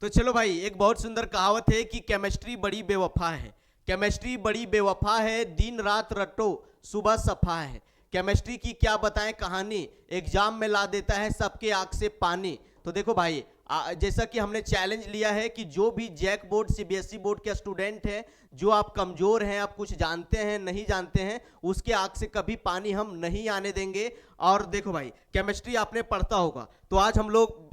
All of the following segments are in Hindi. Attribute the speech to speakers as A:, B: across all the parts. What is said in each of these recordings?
A: तो चलो भाई, एक बहुत सुंदर कहावत है कि केमिस्ट्री बड़ी बेवफा है। केमिस्ट्री बड़ी बेवफा है, दिन रात रटो सुबह सफा है। केमिस्ट्री की क्या बताएं कहानी, एग्जाम में ला देता है सबके आंख से पानी। तो देखो भाई, जैसा कि हमने चैलेंज लिया है कि जो भी जैक बोर्ड सीबीएसई बोर्ड के स्टूडेंट हैं, जो आप कमजोर हैं, आप कुछ जानते हैं नहीं जानते हैं, उसके आंख से कभी पानी हम नहीं आने देंगे। और देखो भाई, केमिस्ट्री आपने पढ़ता होगा, तो आज हम लोग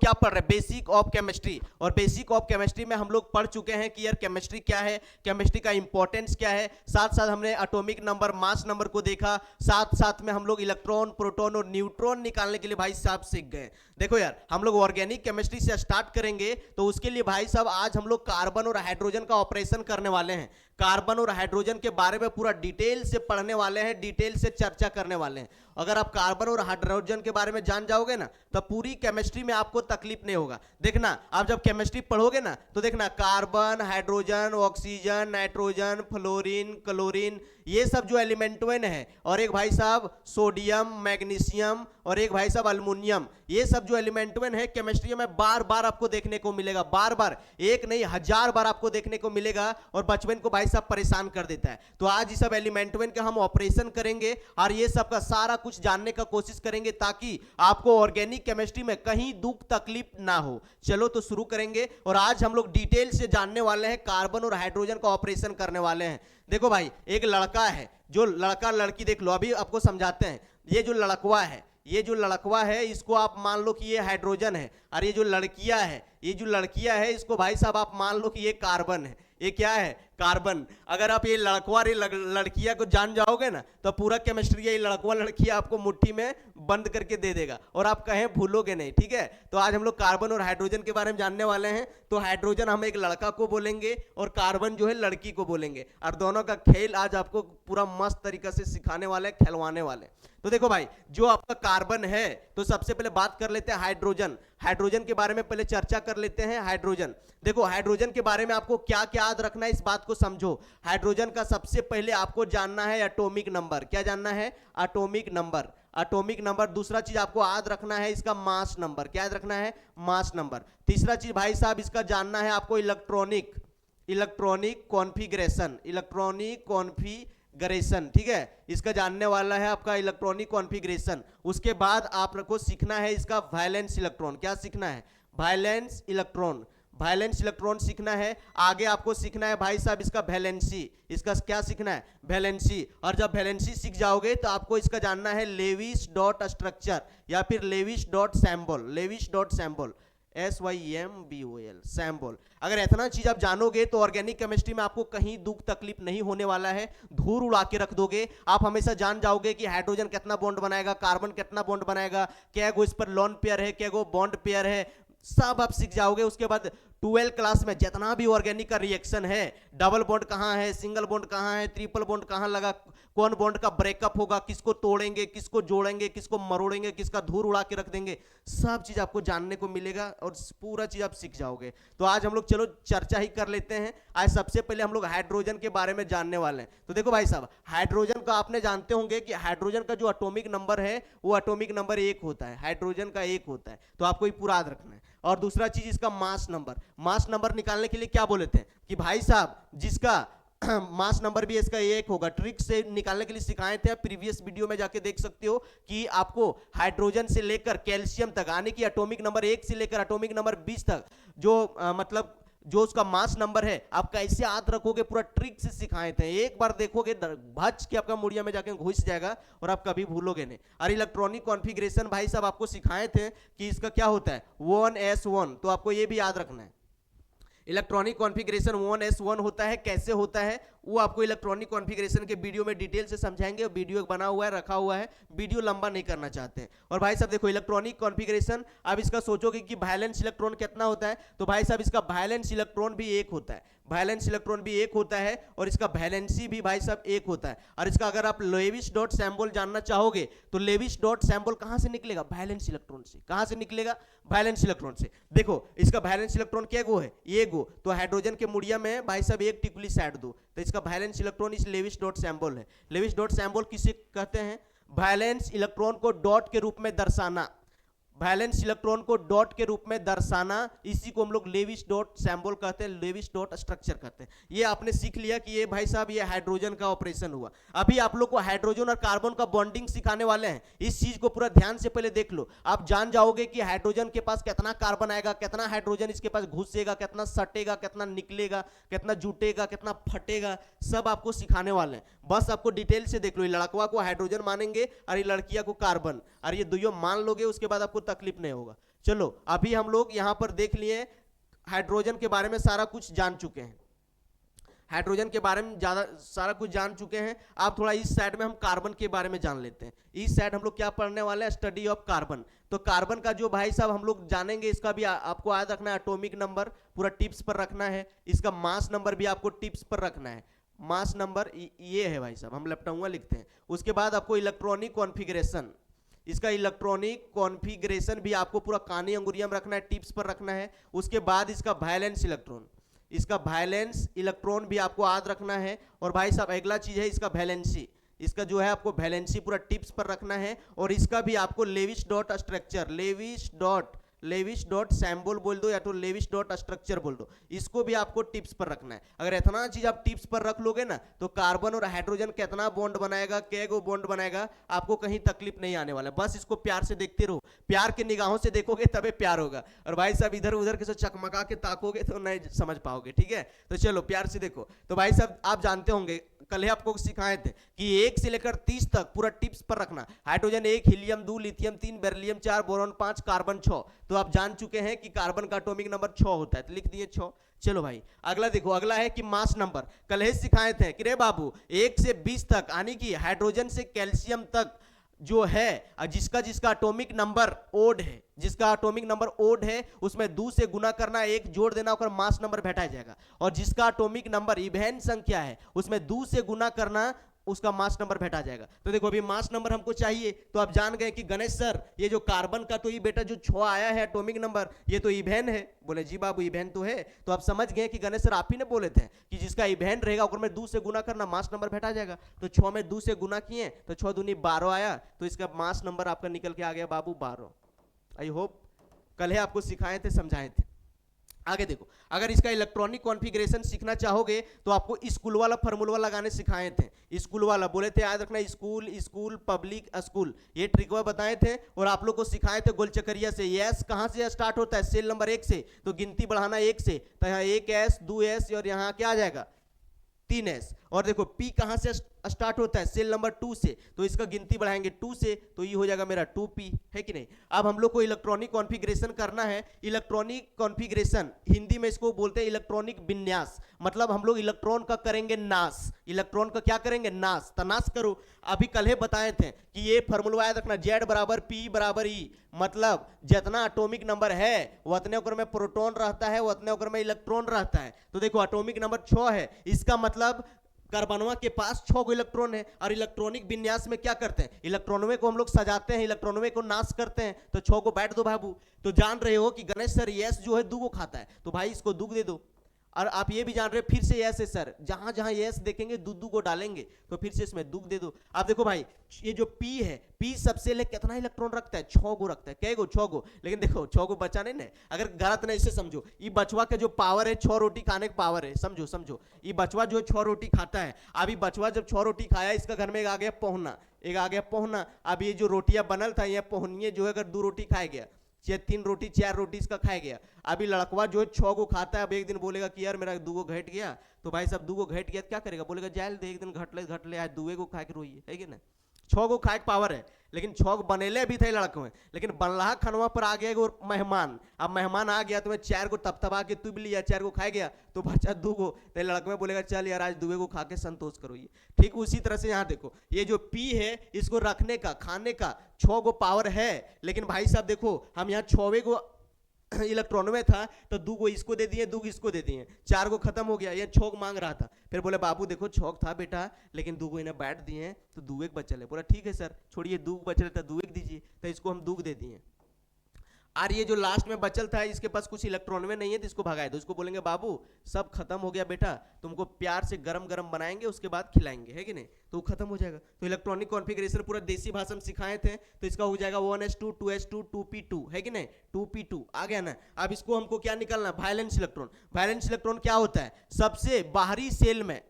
A: क्या पढ़ रहे हैं, बेसिक ऑफ केमिस्ट्री। और बेसिक ऑफ केमिस्ट्री में हम लोग पढ़ चुके हैं कि यार केमिस्ट्री क्या है, केमिस्ट्री का इंपॉर्टेंस क्या है। साथ साथ हमने एटॉमिक नंबर, मास नंबर को देखा। साथ साथ में हम लोग इलेक्ट्रॉन, प्रोटॉन और न्यूट्रॉन निकालने के लिए भाई साहब सीख गए। देखो यार, हम लोग ऑर्गेनिक केमिस्ट्री से स्टार्ट करेंगे, तो उसके लिए भाई साहब आज हम लोग कार्बन और हाइड्रोजन का ऑपरेशन करने वाले हैं। कार्बन और हाइड्रोजन के बारे में पूरा डिटेल से पढ़ने वाले हैं, डिटेल से चर्चा करने वाले हैं। अगर आप कार्बन और हाइड्रोजन के बारे में जान जाओगे ना, तो पूरी केमिस्ट्री में आपको तकलीफ नहीं होगा। देखना, आप जब केमिस्ट्री पढ़ोगे ना, तो देखना carbon, hydrogen, oxygen, nitrogen, fluorine, chlorine, ये सब जो एलिमेंटोन है, और एक भाई साहब सोडियम, मैग्नीशियम, और एक भाई साहब अल्मुनियम, ये सब जो एलिमेंटोन है केमिस्ट्री में बार बार आपको देखने को मिलेगा। बार बार, एक नहीं हजार बार आपको देखने को मिलेगा, और बचपन को भाई साहब परेशान कर देता है। तो आज ये सब एलिमेंटोन का हम ऑपरेशन करेंगे, और ये सब का सारा कुछ जानने का कोशिश करेंगे, ताकि आपको ऑर्गेनिक केमिस्ट्री में कहीं दुख तकलीफ ना हो। चलो तो शुरू करेंगे, और आज हम लोग डिटेल से जानने वाले हैं, कार्बन और हाइड्रोजन का ऑपरेशन करने वाले हैं। देखो भाई, एक लड़का है, जो लड़का लड़की, देख लो अभी आपको समझाते हैं। ये जो लड़कवा है, ये जो लड़कवा है, इसको आप मान लो कि ये हाइड्रोजन है, और ये जो लड़कियां है, ये जो लड़कियां है, इसको भाई साहब आप मान लो कि ये कार्बन है। ये क्या है? कार्बन। अगर आप ये लड़कवा लड़कियां को जान जाओगे ना, तो पूरा केमिस्ट्री ये लड़कवा लड़कियां आपको मुट्ठी में बंद करके दे देगा, और आप कहें भूलोगे नहीं। ठीक है, तो आज हम लोग कार्बन और हाइड्रोजन के बारे में जानने वाले हैं। तो हाइड्रोजन हम एक लड़का को बोलेंगे, और कार्बन जो है लड़की को बोलेंगे, और दोनों का खेल आज आपको पूरा मस्त तरीके से सिखाने वाले, खिलवाने वाले। तो देखो भाई, जो आपका कार्बन है, तो सबसे पहले बात कर लेते हैं हाइड्रोजन। हाइड्रोजन के बारे में पहले चर्चा कर लेते हैं। हाइड्रोजन, देखो हाइड्रोजन के बारे में आपको क्या क्या याद रखना है, इस बात को समझो। हाइड्रोजन का सबसे पहले आपको जानना है एटॉमिक नंबर। क्या जानना है? Atomic number. Atomic number. दूसरा चीज आपको याद रखना है इसका मास नंबर। क्या याद रखना है? Mass number. तीसरा चीज भाई साहब इसका जानना है आपको इलेक्ट्रॉनिक कॉन्फ़िगरेशन। इलेक्ट्रॉनिक कॉन्फ़िगरेशन, ठीक है, इसका जानने वाला है आपका इलेक्ट्रॉनिक कॉन्फ़िगरेशन। उसके बाद आपको सीखना है इसका वैलेंस इलेक्ट्रॉन। क्या सीखना है? Valence electron. वैलेंस इलेक्ट्रॉन सीखना है। आगे आपको सीखना है भाई साहब इसका वैलेंसी। इसका क्या सीखना है? वैलेंसी। और जब वैलेंसी सीख जाओगे, तो आपको इसका जानना है लेविस डॉट स्ट्रक्चर, या फिर Lewis dot symbol. Lewis dot symbol, SYMBOL, symbol. अगर इतना चीज आप जानोगे, तो ऑर्गेनिक केमिस्ट्री में आपको कहीं दुख तकलीफ नहीं होने वाला है। धूल उड़ा के रख दोगे। आप हमेशा जान जाओगे कि हाइड्रोजन कितना बॉन्ड बनाएगा, कार्बन कितना बॉन्ड बनाएगा, क्या गो इस पर लोन पेयर है, क्या गो बॉन्ड पेयर है, सब आप सीख जाओगे। उसके बाद 12 क्लास में जितना भी ऑर्गेनिक का रिएक्शन है, डबल बॉन्ड कहां है, सिंगल बॉन्ड कहां है, ट्रिपल बॉन्ड कहां लगा, कौन बॉन्ड का ब्रेकअप होगा, किसको तोड़ेंगे, किसको जोड़ेंगे, किसको मरोड़ेंगे, किसका धूल उड़ा के रख देंगे, सब चीज आपको जानने को मिलेगा, और पूरा चीज आप सीख जाओगे। तो आज हम लोग चलो चर्चा ही कर लेते हैं। आज सबसे पहले हम लोग हाइड्रोजन के बारे में जानने वाले हैं। तो देखो भाई साहब, हाइड्रोजन का आपने जानते होंगे कि हाइड्रोजन का जो एटॉमिक नंबर है, वो एटॉमिक नंबर 1 होता है। हाइड्रोजन का 1 होता है, तो आपको ये पूरा याद रखना है। और दूसरा चीज इसका मास नंबर। मास नंबर निकालने के लिए क्या बोले थे कि भाई साहब जिसका मास नंबर भी इसका 1 होगा, ट्रिक से निकालने के लिए सिखाए थे। आप प्रीवियस वीडियो में जाके देख सकते हो कि आपको हाइड्रोजन से लेकर कैल्शियम तक, यानी कि एटॉमिक नंबर 1 से लेकर एटॉमिक नंबर 20 तक, जो मतलब जो उसका मास नंबर है, आप कैसे याद रखोगे, पूरा ट्रिक से सिखाए थे। एक बार देखोगे, भच के आपका मुड़िया में जाके घुस जाएगा, और आप कभी भूलोगे नहीं। और इलेक्ट्रॉनिक कॉन्फ़िगरेशन भाई साहब आपको सिखाए थे कि इसका क्या होता है, 1s1, तो आपको ये भी याद रखना है। इलेक्ट्रॉनिक कॉन्फ़िगरेशन 1s1 होता है। कैसे होता है वो आपको इलेक्ट्रॉनिक कॉन्फ़िगरेशन के वीडियो में डिटेल से समझाएंगे। वीडियो बना हुआ है, रखा हुआ है, वीडियो लंबा नहीं करना चाहते हैं। और भाई साहब देखो, इलेक्ट्रॉनिक कॉन्फ़िगरेशन, अब इसका सोचोगे कि वैलेंस इलेक्ट्रॉन कितना होता है, तो भाई साहब इसका वैलेंस इलेक्ट्रॉन भी 1 होता है। वैलेंस इलेक्ट्रॉन भी 1 होता है, और इसका वैलेंसी भी भाई साहब 1 होता है। और इसका अगर आप लेविस डॉट सैम्बल जानना चाहोगे, तो लेविस डॉट सैम्बल कहां से निकलेगा? वैलेंस इलेक्ट्रॉन से। कहां से निकलेगा? वैलेंस इलेक्ट्रॉन से। देखो इसका वैलेंस इलेक्ट्रॉन क्या गो है? ये गो। तो हाइड्रोजन के मुड़िया में भाई साहब एक टिकुली साइड दो, तो इसका वैलेंस इलेक्ट्रॉन इस लेविस डॉट सैम्बल है। लेविस डॉट सैम्बल किसे कहते हैं? वैलेंस इलेक्ट्रॉन को डॉट के रूप में दर्शाना। वैलेंस इलेक्ट्रॉन को डॉट के रूप में दर्शाना, इसी को हम लोग लेविस डॉट सिंबल कहते हैं, लेविस डॉट स्ट्रक्चर कहते हैं। ये आपने सीख लिया कि ये भाई साहब ये हाइड्रोजन का ऑपरेशन हुआ। अभी आप लोग को हाइड्रोजन और कार्बन का बॉन्डिंग सिखाने वाले हैं, इस चीज को पूरा ध्यान से पहले देख लो। आप जान जाओगे कि हाइड्रोजन के पास कितना कार्बन आएगा, कितना हाइड्रोजन इसके पास घुसेगा, कितना सटेगा, कितना निकलेगा, कितना जुटेगा, कितना फटेगा, सब आपको सिखाने वाले हैं। बस आपको डिटेल से देख लो। ये लड़कवा को हाइड्रोजन मानेंगे और ये लड़कियां को कार्बन, और ये दोनों मान लोगे, उसके बाद आपको तकलीफ नहीं होगा। चलो अभी हम लोग यहां पर देख लिए हाइड्रोजन के बारे में सारा कुछ जान चुके हैं, हाइड्रोजन के बारे में ज्यादा सारा कुछ जान चुके हैं। आप थोड़ा इस साइड में हम कार्बन के बारे में जान लेते हैं। इस साइड हम लोग क्या पढ़ने वाले हैं, स्टडी ऑफ कार्बन। तो कार्बन का जो भाई साहब हम लोग जानेंगे, इसका भी आपको याद रखना है, एटॉमिक नंबर पूरा टिप्स पर रखना है, इसका मास नंबर भी आपको टिप्स पर रखना है। मास नंबर ये है भाई साहब, हम लेफ्टोंगा लिखते हैं। उसके बाद आपको इलेक्ट्रॉनिक कॉन्फ़िगरेशन, इसका इलेक्ट्रॉनिक कॉन्फ़िगरेशन भी आपको पूरा कानी अंगुरियम रखना है, टिप्स पर रखना है। उसके बाद इसका वैलेंस इलेक्ट्रॉन, इसका वैलेंस इलेक्ट्रॉन भी आपको याद रखना है। और भाई साहब अगला चीज है इसका वैलेंसी, इसका जो है आपको वैलेंसी पूरा टिप्स पर रखना है। और इसका भी आपको Lewis dot structure, Lewis dot symbol बोल दो या तो लेविस डॉट स्ट्रक्चर बोल दो, इसको भी आपको टिप्स पर रखना है। अगर इतना चीज आप टिप्स पर रख लोगे ना, तो कार्बन और हाइड्रोजन कितना बॉन्ड बनाएगा, कैगो बॉन्ड बनाएगा, आपको कहीं तकलीफ नहीं आने वाला। बस इसको प्यार से देखते रहो, प्यार के निगाहों से देखोगे तबे प्यार होगा। और भाई साहब इधर उधर के चकमका के ताकोगे तो नहीं समझ पाओगे, ठीक है। तो चलो प्यार से देखो। तो भाई साहब आप जानते होंगे, कल ही आपको सिखाए थे कि 1 से लेकर 30 तक पूरा टिप्स पर रखना। Hydrogen 1, helium 2, lithium 3, beryllium 4, boron 5, carbon 6। तो आप जान चुके हैं कि कार्बन का एटॉमिक नंबर 6 होता है, तो लिख दिए 6। चलो भाई अगला देखो, अगला है कि मास नंबर। कल ही सिखाए थे कि रे बाबू 1 से 20 तक, यानी कि हाइड्रोजन से कैल्शियम तक जो है, जिसका एटॉमिक नंबर ओड है, जिसका एटॉमिक नंबर ओड है, उसमें 2 से गुना करना, 1 जोड़ देना, और मास नंबर भेटा जाएगा। और जिसका एटॉमिक नंबर इवेन संख्या है, उसमें 2 से गुना करना, उसका मास नंबर भेटा जाएगा। तो देखो अभी मास नंबर हमको चाहिए, तो आप जान गए कि गणेश सर ये जो कार्बन का तो ये बेटा जो 6 आया है एटॉमिक नंबर, ये तो इवेन है। बोले जी बाबू इवेन तो है। तो आप समझ गए कि गणेश सर आप ही ने बोले थे कि जिसका इवेन रहेगा उस में 2 से गुना करना, मास नंबर भेटा जाएगा। तो 6 में 2 से गुना किए तो 6 दूनी 12 आया, तो इसका मास नंबर आपका निकल के आ गया बाबू 12। आई होप कल है आपको सिखाए थे, समझाए थे। आगे देखो, अगर इसका इलेक्ट्रॉनिक कॉन्फ़िगरेशन सीखना चाहोगे तो आपको स्कूल वाला फॉर्मूला लगाने सिखाए थे। स्कूल वाला बोले थे, याद रखना, स्कूल स्कूल पब्लिक स्कूल, ये ट्रिकवा बताए थे। और आप लोग को सिखाए थे गोलचक्रिया से। एस कहां से स्टार्ट होता है, सेल नंबर 1 से, तो गिनती बढ़ाना 1 से, तो यहाँ 1s 2s और यहाँ क्या आ जाएगा 3s। और देखो P कहां से स्टार्ट होता है, सेल नंबर 2 से, तो इसका गिनती बढ़ाएंगे 2 से, तो ये हो जाएगा मेरा 2p, है कि नहीं। अब हम लोग को इलेक्ट्रॉनिक कॉन्फ़िगरेशन करना है। इलेक्ट्रॉनिक कॉन्फ़िगरेशन हिंदी में इसको बोलते हैं इलेक्ट्रॉनिक विन्यास, मतलब हम लोग इलेक्ट्रॉन का करेंगे नाश। इलेक्ट्रॉन का क्या करेंगे, नाश, तनाश करो। अभी कल ही बताए थे कि ये फॉर्मूला याद रखना, Z बराबर P बराबर E, मतलब जितना एटॉमिक नंबर है उतने ओकर में प्रोटॉन रहता है, उतने ओकर में इलेक्ट्रॉन रहता है। तो देखो एटॉमिक नंबर 6 है, इसका मतलब कार्बनवा के पास 6 गो इलेक्ट्रॉन है। और इलेक्ट्रॉनिक विन्यास में क्या करते हैं, इलेक्ट्रॉनवे को हम लोग सजाते हैं, इलेक्ट्रॉनवे को नाश करते हैं। तो 6 को बैठ दो बाबू। तो जान रहे हो कि गणेश सर यस जो है 2 को खाता है, तो भाई इसको 2 दे दो। और आप ये भी जान रहे फिर से यस है सर, जहां जहां यस देखेंगे 2 को डालेंगे, तो फिर से इसमें 2 दे दो। आप देखो भाई ये जो P है, P सबसे ले कितना इलेक्ट्रॉन रखता है, 6 गो रखता है। कै गो, 6 गो। लेकिन देखो 6 गो बचा नहीं ना, अगर गलत नहीं से समझो, ये बचवा के जो पावर है 6 रोटी खाने का पावर है, समझो समझो। ये बचवा जो 6 रोटी खाता है, अभी बचवा जब 6 रोटी खाया, इसका घर में एक आ गया पहुना, एक आ गया पहुना। अब ये जो रोटियां बनल था, ये पहुनिये जो है अगर 2 रोटी खाए गया, 3 रोटी 4 रोटी इसका खाए गया। अभी लड़कवा जो है 6 को खाता है, अब एक दिन बोलेगा कि यार मेरा 2 को घट गया, तो भाई साहब 2 को घट गया तो क्या करेगा, बोलेगा जायल दे, एक दिन घट ले आज 2 को खा के रोइए, है कि ना। 6 को खाए पावर है, लेकिन 6 को बनेले भी थे लड़कों में, लेकिन बनलाहा खनवा पर आ गया एक मेहमान। अब मेहमान आ गया तो मैं 4 को तबतबा के तुब लिया, 4 को खाए गया, तो बचा 2 को, तो लड़के में बोलेगा चल यार आज 2 को खा के संतोष करो। ये ठीक उसी तरह से यहाँ देखो, ये जो P है इसको रखने का, खाने का 6 को पावर है, लेकिन भाई साहब देखो हम यहाँ 6वें को इलेक्ट्रॉन में था, तो 2 को इसको दे दिए, 2 को इसको दे दिए, 4 को खत्म हो गया। ये 6 मांग रहा था, फिर बोले बाबू देखो 6 था बेटा, लेकिन 2 को इन्हें बैठ दिए, तो 2 बचल है। बोला ठीक है सर छोड़िए, 2 बचल था, 2 दीजिए, तो इसको हम 2 दे दिए। और ये जो लास्ट में बचल था इसके पास कुछ इलेक्ट्रॉन में नहीं है तो इसको भगाए दो। इसको बोलेंगे बाबू सब खत्म हो गया बेटा, तुमको प्यार से गरम गरम बनाएंगे उसके बाद खिलाएंगे, है कि नहीं, तो खत्म हो जाएगा। तो इलेक्ट्रॉनिक कॉन्फ़िगरेशन पूरा देसी भाषा में सिखाए थे, तो इसका हो जाएगा 1s2 2s2 2p2, है कि नहीं, 2p2 आ गया ना। अब इसको हमको क्या निकालना, वैलेंस इलेक्ट्रॉन। वैलेंस इलेक्ट्रॉन क्या होता है, सबसे बाहरी सेल में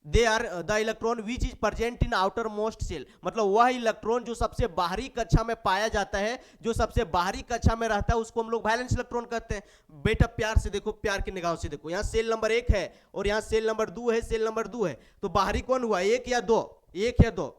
A: they are the electron which is present in outermost shell, मतलब वह इलेक्ट्रॉन जो सबसे बाहरी कक्षा में पाया जाता है, जो सबसे बाहरी कक्षा में रहता है उसको हम लोग वैलेंस इलेक्ट्रॉन कहते हैं। बेटा प्यार से देखो, प्यार की निगाहों से देखो, यहाँ सेल नंबर 1 है और यहाँ सेल नंबर 2 है, सेल नंबर 2 है, तो बाहरी कौन हुआ, 1 या 2, 1 या 2,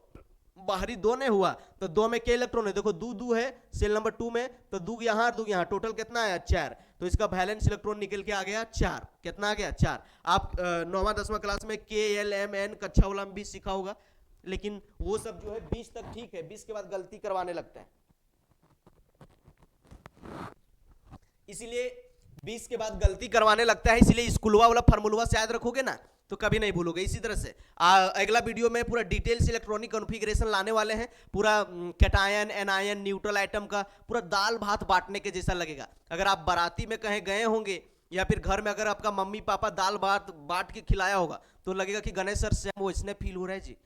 A: बाहरी 2 ने हुआ, तो 2 में क्या इलेक्ट्रॉन है, देखो 2 2 है सेल नंबर 2 में, तो 2 यहाँ 2 यहाँ, टोटल कितना आया 4, तो इसका वैलेंस इलेक्ट्रॉन निकल के आ गया 4। कितना आ गया 4। आप 9वां 10वां क्लास में KLMN कक्षा वाला में भी सीखा होगा, लेकिन वो सब जो है 20 तक ठीक है, 20 के बाद गलती करवाने लगता है, इसीलिए 20 के बाद गलती करवाने लगता है, इसलिए स्कूलवा वाला फार्मूला से याद रखोगे ना तो कभी नहीं भूलोगे। इसी तरह से अगला वीडियो में पूरा डिटेल्स इलेक्ट्रॉनिक कॉन्फ़िगरेशन लाने वाले हैं, पूरा कैटायन एनायन न्यूट्रल आइटम का पूरा दाल भात बांटने के जैसा लगेगा। अगर आप बाराती में कहीं गए होंगे या फिर घर में अगर आपका मम्मी पापा दाल भात बांट के खिलाया होगा तो लगेगा कि गणेश सर से वो इसने फील हो रहा है जी,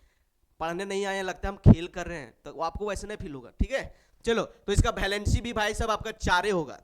A: पढ़ने नहीं आए, लगता है हम खेल कर रहे हैं, तो आपको वैसे नहीं फील होगा, ठीक है। चलो, तो इसका वैलेंसी भी भाई साहब आपका 4 होगा,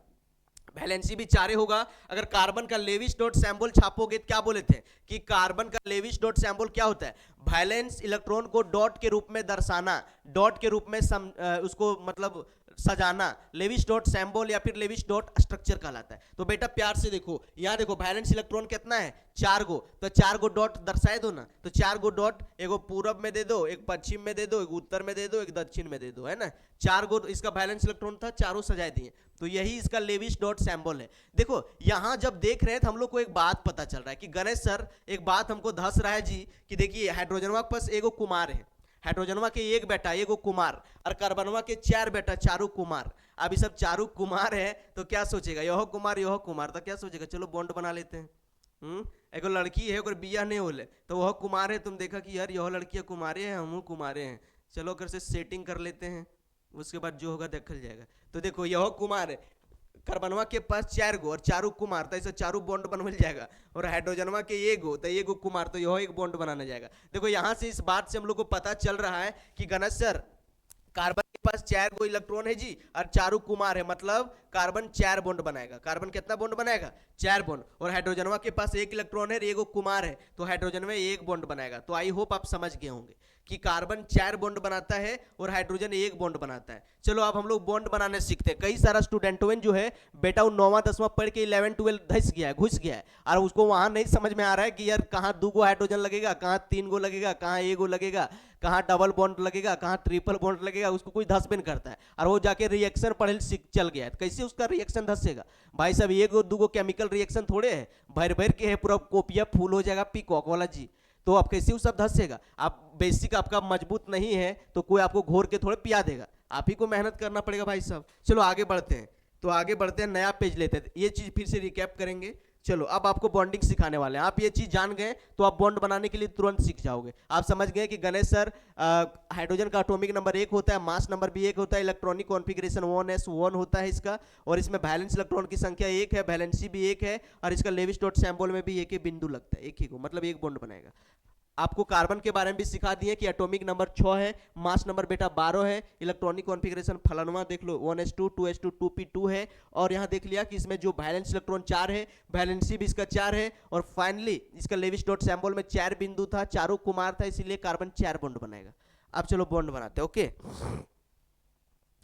A: वैलेंसी भी 4 होगा। अगर कार्बन का लेविस डॉट सैंबल छापोगे तो क्या बोले थे कि कार्बन का लेविस डॉट सैंबल क्या होता है, वैलेंस इलेक्ट्रॉन को डॉट के रूप में दर्शाना, डॉट के रूप में उसको मतलब सजाना, लेविस डॉट सैंबल या फिर लेविस डॉट स्ट्रक्चर कहलाता है। तो बेटा प्यार से देखो, यहाँ देखो वैलेंस इलेक्ट्रॉन कितना है 4 गो, तो 4 गो डॉट दर्शाए दो ना, तो 4 गो डॉट, एगो पूरब में दे दो, एक पश्चिम में दे दो, एक उत्तर में दे दो, एक दक्षिण में दे दो, है ना, 4 गो इसका वैलेंस इलेक्ट्रॉन था, चारों सजाए दिए, तो यही इसका लेविस डॉट सैंबल है। देखो यहाँ जब देख रहे हैं तो हम लोग को एक बात पता चल रहा है कि गणेश सर एक बात हमको धस रहा है जी, कि देखिए हाइड्रोजनवा के पास एगो कुमार है, हाइड्रोजनवा के 1 बेटा एगो कुमार, और कार्बनवा के 4 बेटा, चारों कुमार। अब ये सब चारों कुमार है तो क्या सोचेगा, यह कुमार, तो क्या सोचेगा, चलो बॉन्ड बना लेते हैं। एगो लड़की है अगर बिया नहीं होले तो वह कुमार है, तुम देखा कि यार यह लड़कियां कुमारे हैं, हम कुमारे हैं, चलो कर से सेटिंग कर लेते हैं, उसके बाद जो होगा देखल जाएगा। तो देखो यह कुमार है, कार्बनवा के पास 4 गो और चारों कुमार, तो ऐसे चारों बॉन्ड बनवल जाएगा, और हाइड्रोजनवा के 1 गो तो 1 गो कुमार, तो यह एक बॉन्ड बनाना जाएगा। देखो यहाँ से इस बात से हम लोग को पता चल रहा है कि गणेश सर कार्बन के पास 4 गो इलेक्ट्रॉन है जी और चारों कुमार है, मतलब कार्बन 4 बॉन्ड बनाएगा। कार्बन कितना बॉन्ड बनाएगा 4 बॉन्ड, और हाइड्रोजनवा के पास 1 इलेक्ट्रॉन है, एगो कुमार है, तो हाइड्रोजन में 1 बॉन्ड बनाएगा। तो आई होप आप समझ गए होंगे कि कार्बन 4 बॉन्ड बनाता है और हाइड्रोजन 1 बॉन्ड बनाता है। चलो अब हम लोग बॉन्ड बनाने सीखते हैं। कई सारा स्टूडेंटों जो है बेटा वो 9वां 10वां पढ़ के 11 12 धस गया है, घुस गया है, और उसको वहां नहीं समझ में आ रहा है कि यार कहाँ 2 गो हाइड्रोजन लगेगा, कहाँ 3 गो लगेगा, कहाँ 1 गो लगेगा, कहाँ डबल बॉन्ड लगेगा, कहाँ ट्रिपल बॉन्ड लगेगा, उसको कोई धस भी नहीं करता है, और वो जाके रिएक्शन पढ़े सीख चल गया है, कैसे उसका रिएक्शन धसेगा भाई साहब। 1 2 गो केमिकल रिएक्शन थोड़े है, भर भर के है, पूरा कोपिया फूल हो जाएगा पीकॉक वाला जी, तो आप कैसे वो सब धसेगा। आप बेसिक आपका मजबूत नहीं है तो कोई आपको घोर के थोड़े पिया देगा, आप ही को मेहनत करना पड़ेगा भाई साहब। चलो आगे बढ़ते हैं, तो आगे बढ़ते हैं, नया पेज लेते हैं, ये चीज फिर से रिकैप करेंगे। चलो अब आपको बॉन्डिंग सिखाने वाले हैं, आप ये चीज जान गए तो आप बॉन्ड बनाने के लिए तुरंत सीख जाओगे। आप समझ गए कि गणेश सर हाइड्रोजन का एटॉमिक नंबर 1 होता है, मास नंबर भी 1 होता है, इलेक्ट्रॉनिक कॉन्फ़िगरेशन 1s1 होता है इसका, और इसमें वैलेंस इलेक्ट्रॉन की संख्या 1 है, वैलेंसी भी 1 है, और इसका लेविस डॉट सैंबल में भी 1 ही बिंदु लगता है, 1 ही को, मतलब 1 बॉन्ड बनाएगा। आपको कार्बन के बारे में भी सिखा दिए कि एटॉमिक नंबर 6 है, मास नंबर बेटा 12 है, इलेक्ट्रॉनिक कॉन्फ़िगरेशन फलानुमा देख लो 1s2 2s2 2p2 है, और यहाँ देख लिया कि इसमें जो वैलेंस इलेक्ट्रॉन 4 है, वैलेंसी भी इसका 4 है, और फाइनली इसका लेविस डॉट सैंबल में 4 बिंदु था, चारों कुमार था, इसीलिए कार्बन 4 बॉन्ड बनाएगा। अब चलो बॉन्ड बनाते हैं, ओके।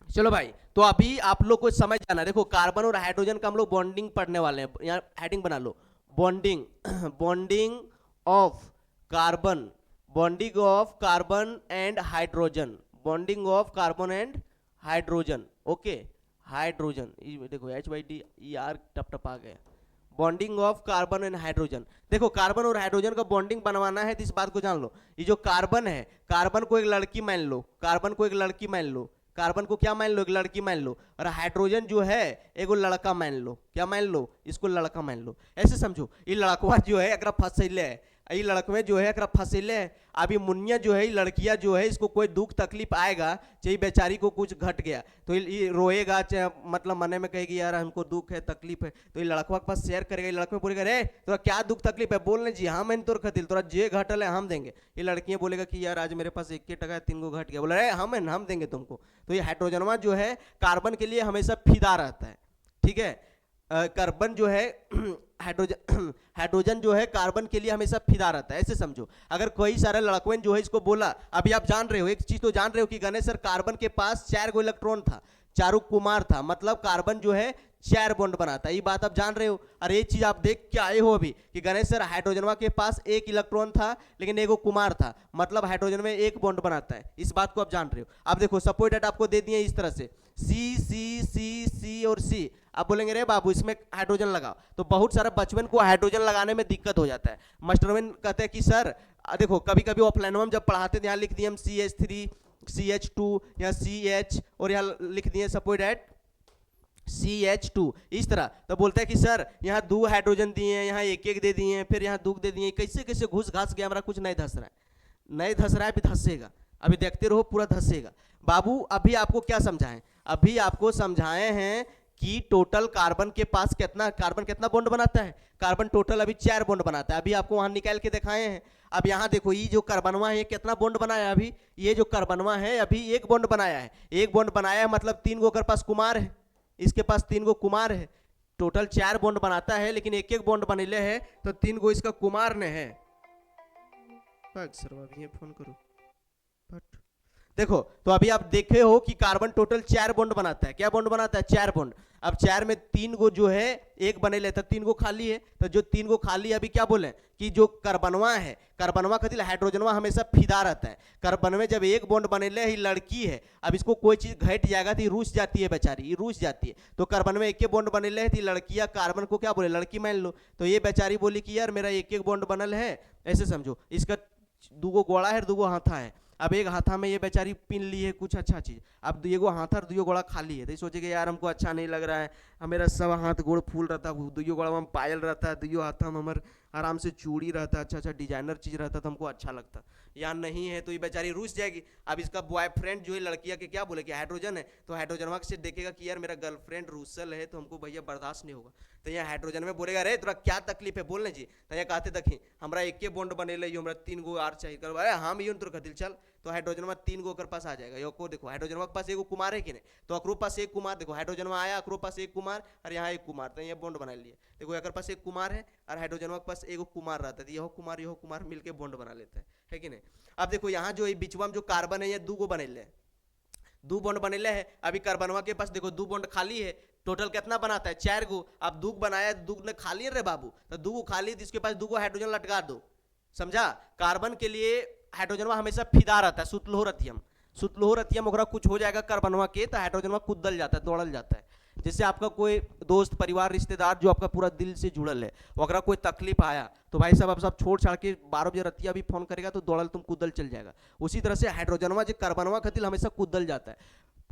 A: चलो भाई, तो अभी आप लोग को समझ जाना, देखो कार्बन और हाइड्रोजन का हम लोग बॉन्डिंग पढ़ने वाले हैं, यहाँ हेडिंग बना लो, bonding bonding of carbon, bonding of carbon and hydrogen, bonding of carbon and hydrogen, okay, hydrogen, देखो HYD टप टप आ गया, bonding of carbon and hydrogen. देखो कार्बन और हाइड्रोजन का बॉन्डिंग बनवाना है तो इस बात को जान लो, ये जो कार्बन है, कार्बन को एक लड़की मान लो, कार्बन को एक लड़की मान लो, कार्बन को क्या मान लो, एक लड़की मान लो, और हाइड्रोजन जो है एगो लड़का मान लो, क्या मान लो, इसको लड़का मान लो, ऐसे समझो। ये लड़कवा जो है अगर फंसैले है, ये लड़कवे जो है एकरा फसेले है। अभी मुनिया जो है लड़कियां जो है इसको कोई दुख तकलीफ आएगा, चाहे बेचारी को कुछ घट गया तो ये रोएगा, चाहे मतलब मने में कहेगी यार हमको दुख है तकलीफ है, तो ये लड़कवा के पास शेयर करेगा। ये लड़कवा बोलेगा रे तोरा क्या दुख तकलीफ है, बोलने जी हाँ मैंने तोर खतिल तोरा जे घटल है हम देंगे। ये लड़कियां बोलेगा कि यार आज मेरे पास 1 टका है 3 गो घट गया, बोला रे हम देंगे तुमको। तो ये हाइड्रोजनवा जो है कार्बन के लिए हमेशा फिदा रहता है, ठीक है। कार्बन जो है हाइड्रोजन जो है कार्बन के लिए हमेशा फिदा रहता है, ऐसे समझो। अगर कोई सारा लड़कवन जो है इसको बोला, अभी आप जान रहे हो एक चीज तो जान रहे हो कि गणेश सर कार्बन के पास 4 गो इलेक्ट्रॉन था, चारों कुमार था, मतलब कार्बन जो है 4 बॉन्ड बनाता है, ये बात आप जान रहे हो। और ये चीज आप देख के आए हो अभी कि गणेश सर हाइड्रोजनवा के पास 1 इलेक्ट्रॉन था लेकिन एगो कुमार था, मतलब हाइड्रोजन में 1 बॉन्ड बनाता है, इस बात को आप जान रहे हो। अब देखो सपोर्ट डेटा आपको दे दिए इस तरह से सी सी सी सी और सी। आप बोलेंगे रे बाबू इसमें हाइड्रोजन लगाओ, तो बहुत सारे बचपन को हाइड्रोजन लगाने में दिक्कत हो जाता है। मास्टरमैन कहते हैं कि सर देखो कभी कभी ऑफलाइन में जब पढ़ाते थे यहाँ लिख दिए हम CH3 CH2 या CH और यहाँ लिख दिए सपोर्ट एट CH2 इस तरह, तो बोलता है कि सर यहाँ 2 हाइड्रोजन दिए हैं, यहाँ 1 दे दिए हैं, फिर यहाँ 2 दे दिए, कैसे कैसे घुस घास गया, हमारा कुछ नहीं धस रहा है, नहीं धस रहा है, अभी धसेगा, अभी देखते रहो पूरा धसेगा। बाबू अभी आपको क्या समझाएं, अभी आपको समझाए हैं कि टोटल कार्बन के पास कार्बन कितना बॉन्ड बनाता है, कार्बन टोटल अभी 4 बॉन्ड बनाता है, अभी आपको वहां निकाल के दिखाए हैं। अब यहाँ देखो ये जो कार्बनवा है ये कितना बॉन्ड बनाया, अभी ये जो कार्बनवा है अभी 1 बॉन्ड बनाया है, 1 बॉन्ड बनाया है मतलब 3 गो के पास कुमार है, इसके पास 3 गो कुमार है, टोटल 4 बॉन्ड बनाता है लेकिन 1 बॉन्ड बनेले है तो 3 गो इसका कुमार ने है। फोन करो देखो, तो अभी आप देखे हो कि कार्बन टोटल 4 बॉन्ड बनाता है, क्या बॉन्ड बनाता है 4 बॉन्ड। अब 4 में 3 गो जो है 1 बने लेता, 3 गो खाली है, तो जो 3 गो खाली अभी क्या बोले कि जो कार्बनवा है, कार्बनवा खातिर हाइड्रोजनवा हमेशा फिदा रहता है। कार्बन में जब 1 बॉन्ड बनेले ही लड़की है, अब इसको कोई चीज घट जाएगा तो रूस जाती है बेचारी, रूस जाती है, तो कार्बन में 1 बॉन्ड बनेले है, लड़कियां कार्बन को क्या बोले लड़की मान लो, तो ये बेचारी बोली कि यार मेरा 1 बॉन्ड बनल है, ऐसे समझो। इसका 2 गो गोड़ा है 2 गो हाथा है, अब एक हाथा में ये बेचारी पिन ली है कुछ अच्छा चीज, अब 2 हाथा और 2 गोड़ा खाली है, तो सोचेगा यार हमको अच्छा नहीं लग रहा है, मेरा सब हाथ गोड़ फूल रहता है, 2 गोड़ा में पायल रहता है, 2 हाथा में हमारे आराम से चूड़ी रहता है, अच्छा अच्छा डिजाइनर चीज रहता तो हमको अच्छा लगता, या नहीं है तो ये बेचारी रूस जाएगी। अब इसका बॉयफ्रेंड जो है लड़किया के क्या बोले कि हाइड्रोजन है, तो हाइड्रोजन से देखेगा कि यार मेरा गर्लफ्रेंड रूसल है तो हमको भैया बर्दाश्त नहीं होगा, तो यहाँ हाइड्रोजन में बोलेगा रे तोरा क्या तकलीफ है बोलने जी, तो यहाँ कहते देखी हमारा 1 बॉन्ड बने हमरा 3 गो आर चाहिए, अरे हम यूं तोर खतिल चल, तो हाइड्रोजन में 3 गो पास आ जाएगा। यो को देखो हाइड्रोजन के पास 1 कुमार है कि नहीं, तो अकरो पास 1 कुमार, देखो हाइड्रोजन में आया अकरो पास 1 कुमार और यहाँ 1 कुमार, तो ये बॉन्ड बना लिए, देखो एक पास 1 कुमार है और हाइड्रोजन के पास 1 कुमार रहता है, यह कुमार मिलके बॉन्ड बना लेते है कि नहीं। अब देखो यहाँ जो बिचवा में जो कार्बन है ये 2 गो बनेले, 2 बॉन्ड बनेले है, अभी कार्बनवा के पास देखो 2 बॉन्ड खाली है, टोटल कितना बनाता है 4 गो, अब 2 बनाया 2 ने खाली है रे बाबू, तो 2 गो खाली इसके पास 2 गो हाइड्रोजन लटका दो, समझा। कार्बन के लिए हाइड्रोजनवा हमेशा फिदा रहता है, सुतलोहरथियम ओकरा कुछ हो जाएगा कार्बनवा के तो हाइड्रोजनवा कुदल जाता है, दौड़ल जाता है। जैसे आपका कोई दोस्त परिवार रिश्तेदार जो आपका पूरा दिल से जुड़ल है, अगर कोई तकलीफ आया तो भाई साहब आप सब छोड़ छाड़ के 12 बजे रतिया भी फोन करेगा तो दौड़ल तुम कुदल चल जाएगा। उसी तरह से हाइड्रोजनवा जो कार्बनवा खातिर हमेशा कुदल जाता है।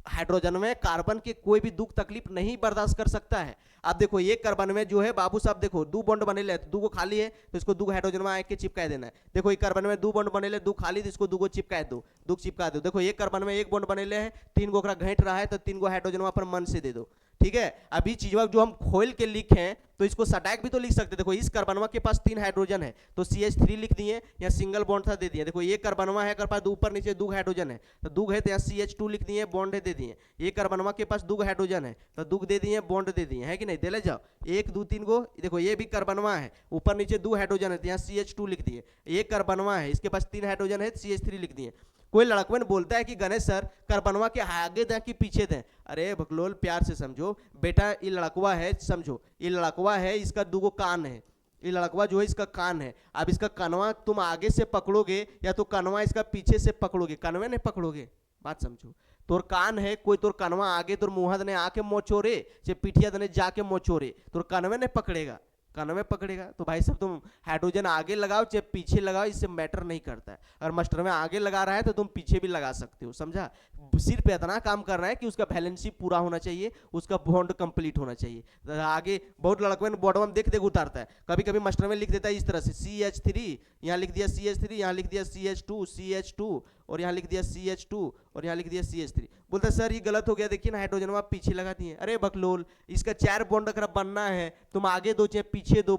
A: हाइड्रोजन में कार्बन के कोई भी दुख तकलीफ नहीं बर्दाश्त कर सकता है। आप देखो ये कार्बन में जो है बाबू साहब देखो 2 बॉन्ड बने ले, 2 गो खाली है तो इसको 2 गो हाइड्रोजन में आके चिपका देना है। देखो ये कार्बन में 2 बॉन्ड बने ले, 2 खाली तो इसको 2 गो चिपका दो, 2 चिपका दो। देखो ये कार्बन में 1 बॉन्ड बने ले है, 3 गो घट रहा है तो 3 गो हाइड्रोजन पर मन से दे दो, ठीक है। अभी चीजवा जो हम खोल के लिखे तो इसको सटाक भी तो लिख सकते। देखो इस कार्बनवा के पास 3 हाइड्रोजन है तो CH3 लिख दिए या सिंगल बॉन्ड था दे दिए। देखो ये कार्बनवा है, कर पास ऊपर नीचे 2 हाइड्रोजन है तो 2 है तो यहाँ CH2 लिख दिए, बॉन्ड है दे दिए। ये कार्बनवा के पास 2 हाइड्रोजन है तो 2 दे दिए, बॉन्ड दे दिए, है कि नहीं, दे ले जाओ 1 2 3 गो। देखो ये भी कार्बनवा है, ऊपर नीचे 2 हाइड्रोजन है तो यहाँ CH2 लिख दिए। ये कार्बनवा है, इसके पास 3 हाइड्रोजन है, CH3 लिख दिए। कोई लड़कवन बोलता है कि गणेश सर कार्बनवा के आगे दें कि पीछे दें। अरे भगलोल प्यार से समझो बेटा, ये लड़कवा है, समझो ये लड़कवा है, इसका 2 गो कान है, ये लड़कवा जो है इसका कान है। अब इसका कनवा तुम आगे से पकड़ोगे या तो कनवा इसका पीछे से पकड़ोगे, कनवे नहीं पकड़ोगे, बात समझो। तोर कान है, कोई तोर कनवा आगे तोर मुंह दने आके मोचोरे, चे पीठिया दने जाके मोचोरे, तोर कनवे नहीं पकड़ेगा, कनवे पकड़ेगा। तो भाई साहब तुम हाइड्रोजन आगे लगाओ चाहे पीछे लगाओ, इससे मैटर नहीं करता है। अगर मास्टर में आगे लगा रहा है तो तुम पीछे भी लगा सकते हो, समझा। सिर्फ इतना काम कर रहा है कि उसका वैलेंसी पूरा होना चाहिए, उसका बॉन्ड कंप्लीट होना चाहिए। तो आगे बहुत लड़कों ने बॉटम देख देख उतारता है, कभी कभी मास्टर में लिख देता है इस तरह से CH3, यहाँ लिख दिया CH3, यहाँ लिख दिया CH2 और यहाँ लिख दिया CH2 और यहाँ लिख दिया CH3। बोलता है सर ये गलत हो गया, देखिए ना हाइड्रोजन आप पीछे लगा दिए। अरे बकलोल, इसका 4 बॉन्ड अगर बनना है तुम आगे दो चाहे पीछे दो,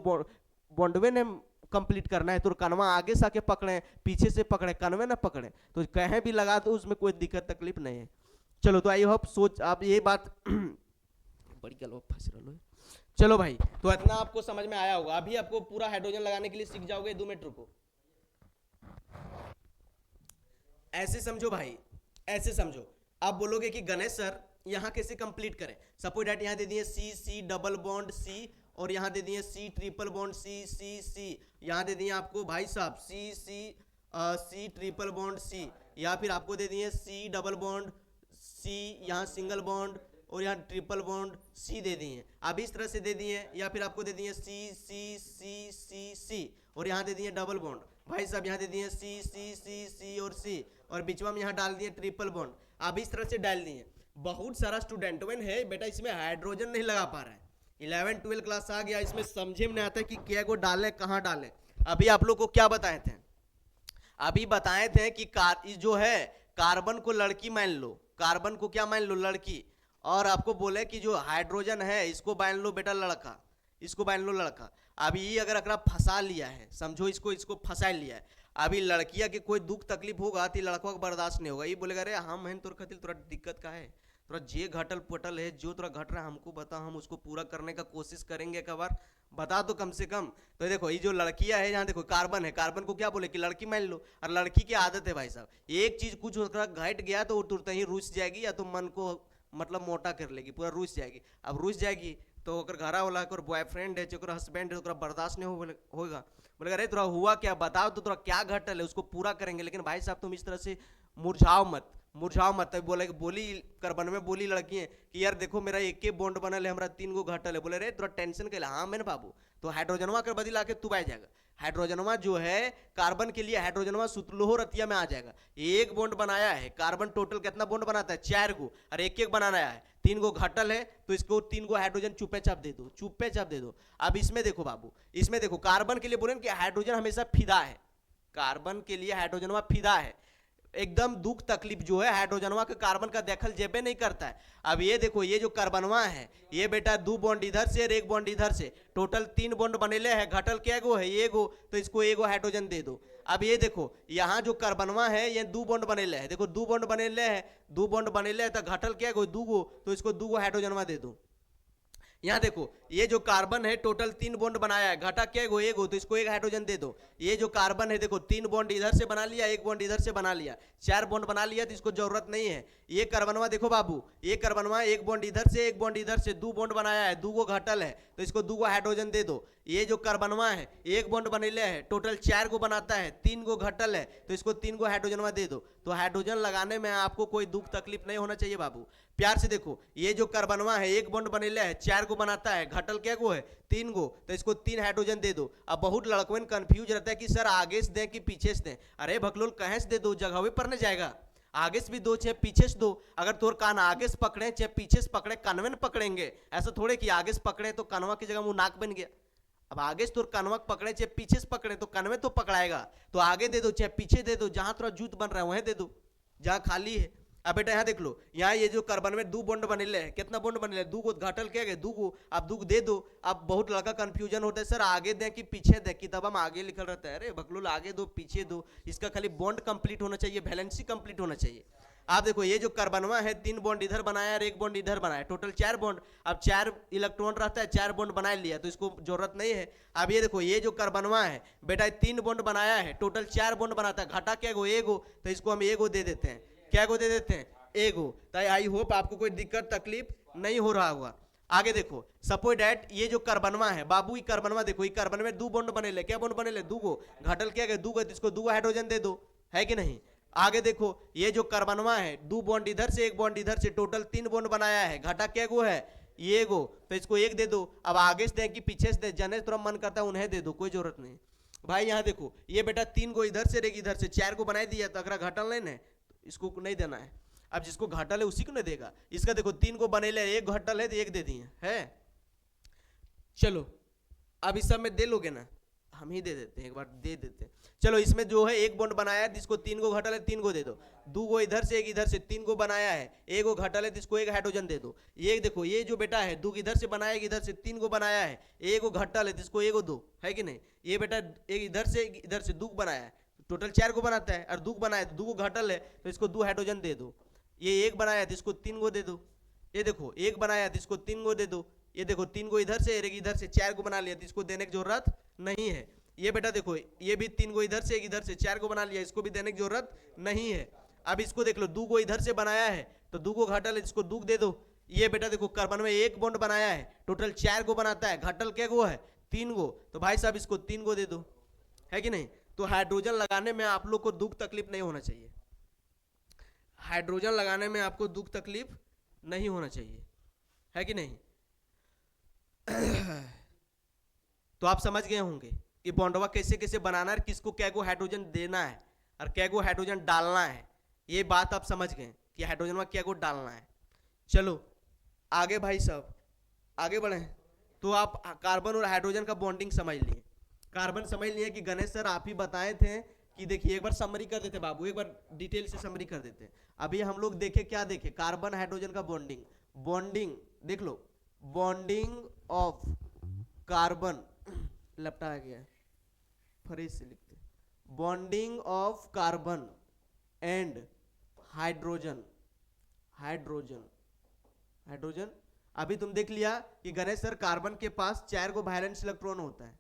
A: बॉन्डवे ने कंप्लीट करना है। तो कनवा आगे से आके पकड़े, पीछे से पकड़े, कनवे ना पकड़े, तो कहीं भी लगा दो, उसमें कोई दिक्कत तकलीफ नहीं है। चलो तो आई होप सोच आप ये बात बड़ी गलत फंस रहा है। चलो भाई, तो इतना आपको समझ में आया होगा। अभी आपको पूरा हाइड्रोजन लगाने के लिए सीख जाओगे 2 मिनट रुको। ऐसे समझो भाई, ऐसे समझो। आप बोलोगे कि गणेश सर यहाँ कैसे कंप्लीट करें। सपोज डैट यहाँ दे दिए C डबल बॉन्ड C और यहाँ दे दिए C ट्रिपल बॉन्ड C, यहाँ दे दिए आपको भाई साहब C ट्रिपल बॉन्ड C, या फिर आपको दे दिए C डबल बॉन्ड C, यहाँ सिंगल बॉन्ड और यहाँ ट्रिपल बॉन्ड C दे दिए। अब इस तरह से दे दिए, या फिर आपको दे दिए C और यहाँ दे दिए डबल बॉन्ड। भाई साहब यहाँ दे दिए C और C और बीच में यहाँ डाल दिए ट्रिपल बॉन्ड। अब इस तरह से डाल दिए। बहुत सारा स्टूडेंट है बेटा इसमें हाइड्रोजन नहीं लगा पा रहा है। 11-12 क्लास आ गया, इसमें समझे में नहीं आता कि क्या को डालें, कहाँ डालें। अभी आप लोग को क्या बताए थे, अभी बताए थे कि जो है कार्बन को लड़की मान लो, कार्बन को क्या मान लो, लड़की। और आपको बोले कि जो हाइड्रोजन है इसको मान लो बेटा लड़का, इसको मान लो लड़का। अभी अगर फंसा लिया है, समझो इसको फंसा लिया है। अभी लड़कियां के कोई दुख तकलीफ होगा तो लड़कों को बर्दाश्त नहीं होगा। ये बोलेगा अरे हम हैं तोर खतिल, तोरा दिक्कत का है, तोरा जे घटल पटल है, जो तोरा घट रहा है हमको बता, हम उसको पूरा करने का कोशिश करेंगे। एक बार बता दो कम से कम। तो देखो ये जो लड़कियां है, यहाँ देखो कार्बन है, कार्बन को क्या बोले कि लड़की मान लो। और लड़की की आदत है भाई साहब, एक चीज कुछ घट गया तो तुरंत ही रुस जाएगी, या तो मन को मतलब मोटा कर लेगी, पूरा रुस जाएगी। अब रुस जाएगी तो घरा वाला बॉयफ्रेंड है, हस्बैंड है, बर्दाश्त नहीं होगा। बोलेगा अरे तोरा हुआ क्या, बताओ तो तोरा क्या घटल है, उसको पूरा करेंगे। लेकिन भाई साहब तुम इस तरह से मुरझाओ मत। तब बोली कार्बन में बोली लड़की है कि यार देखो मेरा एक बॉन्ड बनल है, हमारा 3 गो घटल है। बोले रे तोरा टेंशन के लिए, हाँ मैंने बाबू, तो हाइड्रोजनवा कर बदला के तू आ जाएगा। हाइड्रोजनवा जो है कार्बन के लिए, हाइड्रोजनवा सुतलोह रतिया में आ जाएगा। 1 बॉन्ड बनाया है, कार्बन टोटल कितना बॉन्ड बनाता है, 4 गो, और 1 बनाना है, 3 गो घटल है, तो इसको 3 गो हाइड्रोजन चुप्पे चाप दे दो। अब इसमें देखो बाबू, इसमें देखो कार्बन के लिए बोले कि हाइड्रोजन हमेशा फिदा है, कार्बन के लिए हाइड्रोजनवा फिदा है। एकदम दुख तकलीफ जो है हाइड्रोजनवा के कार्बन का देखल जेबे नहीं करता है। अब ये देखो ये जो कार्बनवा है, ये बेटा 2 बॉन्ड इधर से और 1 बॉन्ड इधर से, टोटल 3 बॉन्ड बनेले हैं। घटल क्या गो है, ये गो, तो इसको 1 गो हाइड्रोजन दे दो। अब ये देखो यहाँ जो कार्बनवा है ये 2 बॉन्ड बनेले हैं, देखो 2 बॉन्ड बनेले हैं, 2 बॉन्ड बनेले हैं, तो घटल क्या गो 2 गो, तो इसको 2 गो हाइड्रोजनवा दे दो। यहाँ देखो ये जो कार्बन है टोटल 3 बॉन्ड बनाया है, घटा क्या गो 1 गो, तो इसको 1 हाइड्रोजन दे दो। ये जो कार्बन है देखो 3 बॉन्ड इधर से बना लिया, 1 बॉन्ड इधर से बना लिया, 4 बॉन्ड बना लिया, तो इसको जरूरत नहीं है। ये कार्बनवा देखो बाबू, ये कार्बनवा 1 बॉन्ड इधर से 1 बॉन्ड इधर से 2 बॉन्ड बनाया है, 2 गो घटल है, तो इसको 2 गो हाइड्रोजन दे दो। ये जो कार्बनवा है 1 बॉन्ड बनेले है, टोटल 4 गो बनाता है, 3 गो घटल है, तो इसको 3 गो हाइड्रोजनवा दे दो। तो हाइड्रोजन लगाने में आपको कोई दुख तकलीफ नहीं होना चाहिए बाबू। प्यार से देखो ये जो कार्बनवा है 1 बॉन्ड बनेले है, 4 गो बनाता है, घटल क्या गो है 3 गो, तो इसको 3 हाइड्रोजन दे दो। अब बहुत लड़कों कंफ्यूज रहता है कि सर आगे से दें कि पीछे से दें। अरे भकलोल कहीं से दे दो, जगह पर नहीं जाएगा, आगे से भी दो चाहे पीछे से दो। अगर तोर कान आगे से पकड़े चाहे पीछे से पकड़े, कनवे में पकड़ेंगे। ऐसा थोड़े कि आगे से पकड़े तो कनवा की जगह मुंह नाक बन गया। अब आगे से तोर कनवा पकड़े चाहे पीछे से पकड़े तो कनवे तो पकड़ाएगा, तो आगे दे दो चाहे पीछे दे दो, जहां थोड़ा जूत बन रहा है वहीं दे दो, जहां खाली है। अब बेटा यहाँ देख लो, यहाँ ये जो कार्बन में 2 बॉन्ड बनेले हैं, कितना बॉन्ड बनेले 2 गो, घटल क्या गए 2 गो, अब 2 दे दो। अब बहुत लड़का कंफ्यूजन होता है सर आगे दें कि पीछे दें, कि तब हम आगे लिखल रहता है। अरे भकलोल आगे दो पीछे दो, इसका खाली बॉन्ड कंप्लीट होना चाहिए, वैलेंसी कंप्लीट होना चाहिए। आप देखो ये जो कार्बनवा है 3 बॉन्ड इधर बनाया और 1 बॉन्ड इधर बनाया, टोटल 4 बॉन्ड। अब 4 इलेक्ट्रॉन रहता है, 4 बॉन्ड बना लिया, तो इसको जरूरत नहीं है। अब ये देखो ये जो कार्बनवा है बेटा 3 बॉन्ड बनाया है, टोटल 4 बॉन्ड बनाता है, घटा क्या गो 1 गो, तो इसको हम 1 गो दे देते हैं। क्या गो दे देते हैं 1 गो। तो आई होप आपको कोई दिक्कत तकलीफ नहीं हो रहा होगा। आगे देखो सपोज डैट ये जो कार्बनवा है बाबू, ये कार्बनवा देखो, ये कार्बन में 2 बॉन्ड बनेले, क्या बॉन्ड बनेले 2 गो, घटल क्या गए 2 गो, इसको 2 हाइड्रोजन दे दो, है कि नहीं। आगे देखो ये जो कार्बनवा है 2 बॉन्ड इधर से 1 बॉन्ड इधर से, टोटल 3 बॉन्ड बनाया है, घटा क्या गो है ये गो, तो इसको एक दे दो। अब आगे से दे कि पीछे से दे, जने थोड़ा मन करता है उन्हें दे दो, कोई जरूरत नहीं। भाई यहाँ देखो, ये बेटा 3 को इधर से रहेगी, इधर से 4 को बना दिया, तो अगर घटल नहीं है तो इसको नहीं देना है। अब जिसको घटल है उसी को नहीं देगा। इसका देखो 3 को बने ले, एक घटल है तो एक दे दिए है। चलो अब इस सब में दे लोगे ना, हम ही दे देते हैं, एक बार दे देते हैं। चलो इसमें जो है एक बॉन्ड बनाया है जिसको 3 को घटल है, 3 को दे दो। 2 को इधर से, एक इधर से, 3 को बनाया है, एक को घटल है जिसको एक हाइड्रोजन दे दो। ये देखो, ये जो बेटा है 2 इधर से बनाया है, इधर से 3 को बनाया है, एक को घटल है जिसको एक को दो, है कि नहीं। ये बेटा एक इधर से 2 बनाया है, टोटल 4 को बनाता है, और 2 बनाया है, 2 को घटल है तो इसको 2 हाइड्रोजन दे दो। ये एक बनाया है तो इसको 3 को दे दो। ये देखो एक बनाया है तो इसको 3 को दे दो। ये देखो 3 को इधर से, एक इधर से, 4 को बना लिया तो इसको देने की जरूरत नहीं है। ये बेटा देखो, ये भी 3 को इधर से, एक इधर से, 4 को बना लिया, इसको भी देने की जरूरत नहीं है। अब इसको देख लो, 2 को इधर से बनाया है तो 2 को घटल है, इसको 2 दे दो। ये बेटा देखो कार्बन में एक बॉन्ड बनाया है, टोटल 4 को बनाता है, घटल क्या को है 3 को, तो भाई साहब इसको 3 को दे दो, है कि नहीं। तो हाइड्रोजन लगाने में आप लोग को दुख तकलीफ नहीं होना चाहिए, हाइड्रोजन लगाने में आपको दुख तकलीफ नहीं होना चाहिए, है कि नहीं। तो आप समझ गए होंगे कि बॉन्डवा कैसे कैसे बनाना है, किसको क्या को हाइड्रोजन देना है और क्या को हाइड्रोजन डालना है। ये बात आप समझ गए कि हाइड्रोजन में क्या को डालना है। चलो आगे भाई साहब आगे बढ़े। तो आप कार्बन और हाइड्रोजन का बॉन्डिंग समझ लिए, कार्बन समझ लिए कि गणेश सर आप ही बताए थे कि देखिए, एक बार समरी कर देते बाबू, एक बार डिटेल से समरी कर देते। अभी हम लोग देखे क्या देखे, कार्बन हाइड्रोजन का बॉन्डिंग, बॉन्डिंग देख लो, बॉन्डिंग ऑफ कार्बन, लपटा गया फ्रेश से लिखते, bonding of carbon and hydrogen, hydrogen, hydrogen. अभी तुम देख लिया कि गणेश सर कार्बन के पास 4 को वैलेंस इलेक्ट्रॉन होता है,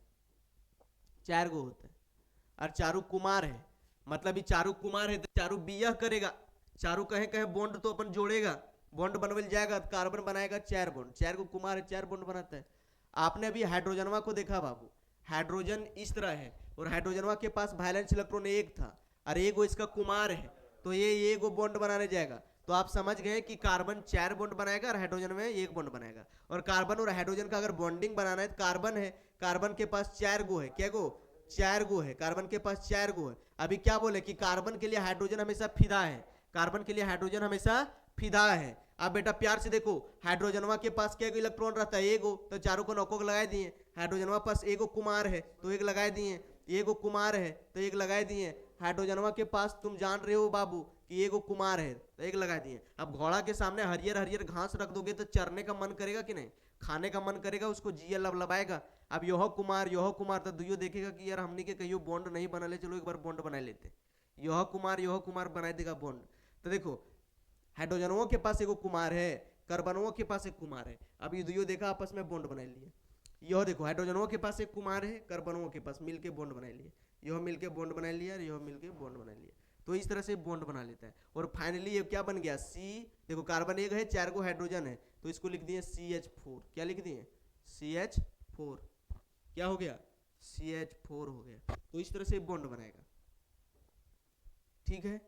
A: 4 को होता है, और चारों कुमार है, मतलब ये चारों कुमार है तो चारों बिया करेगा, चारों कहे कहे बॉन्ड तो अपन जोड़ेगा, बॉन्ड बनवल जाएगा, कार्बन बनाएगा 4 बॉन्ड, 4 को कुमार है 4 बॉन्ड बनाता है। आपने अभी हाइड्रोजनवा को देखा बाबू, हाइड्रोजन इस तरह है और हाइड्रोजनवा के पास वैलेंस इलेक्ट्रॉन 1 था और एक वो इसका कुमार है, तो ये एक बॉन्ड बनाने जाएगा। तो आप समझ गए कि कार्बन 4 बॉन्ड बनाएगा और हाइड्रोजन में 1 बॉन्ड बनाएगा। और कार्बन और हाइड्रोजन का अगर बॉन्डिंग बनाना है तो कार्बन है, कार्बन के पास 4 गो है, क्या गो 4 गो है, कार्बन के पास 4 गो है। अभी क्या बोले कि कार्बन के लिए हाइड्रोजन हमेशा फिदा है, कार्बन के लिए हाइड्रोजन हमेशा फिदा है। अब बेटा प्यार से देखो, हाइड्रोजनवा के पास क्या इलेक्ट्रॉन रहता है, एगो, तो चारों को नौकों लगाए दिए। हाइड्रोजनवा पास एगो कुमार है तो एक लगाए दिए, एगो कुमार है तो एक लगाए दिए। हाइड्रोजनवा के पास तुम जान रहे हो बाबू कि एगो कुमार है तो एक लगा दिए। अब घोड़ा के सामने हरियर हरियर घास रख दोगे तो चरने का मन करेगा कि नहीं, खाने का मन करेगा, उसको जिया लबलबाएगा। अब यह कुमार तो दुइयो देखेगा कि यार हमनी के कहियो बॉन्ड नहीं बना ले, चलो एक बार बॉन्ड बना लेते, यह कुमार बना देगा बॉन्ड। तो देखो हाइड्रोजनों के पास एगो कुमार है, कार्बनों के पास एक कुमार है, अब ये दुइयो देखा आपस में बॉन्ड बना लिए। यह देखो हाइड्रोजनों के पास एक कुमार है, कार्बनों के पास मिलके बॉन्ड बना लिए, यह मिलके बॉन्ड बना लिया और यह मिलके बॉन्ड बना लिया। तो इस तरह से बॉन्ड बना लेता है और फाइनली ये क्या बन गया सी। देखो कार्बन एक है, 4 को हाइड्रोजन है, तो इसको लिख दिए CH4। क्या लिख दिए CH4, क्या हो गया CH4 हो गया। तो इस तरह से बॉन्ड बनेगा, ठीक है।